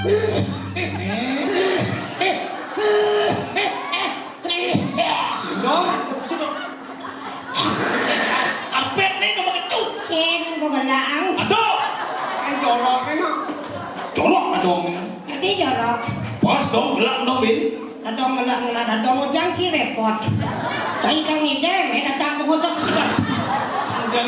Dong, kapit nih kamu kecut. Bukan laang. Aduh, Anh jorok cái nó. colok dong. Jadi jorok. Pas dong, gelap dong bin. Datang melak, datang mau jangki repot. Saya kang ide, mereka tak bukan tak.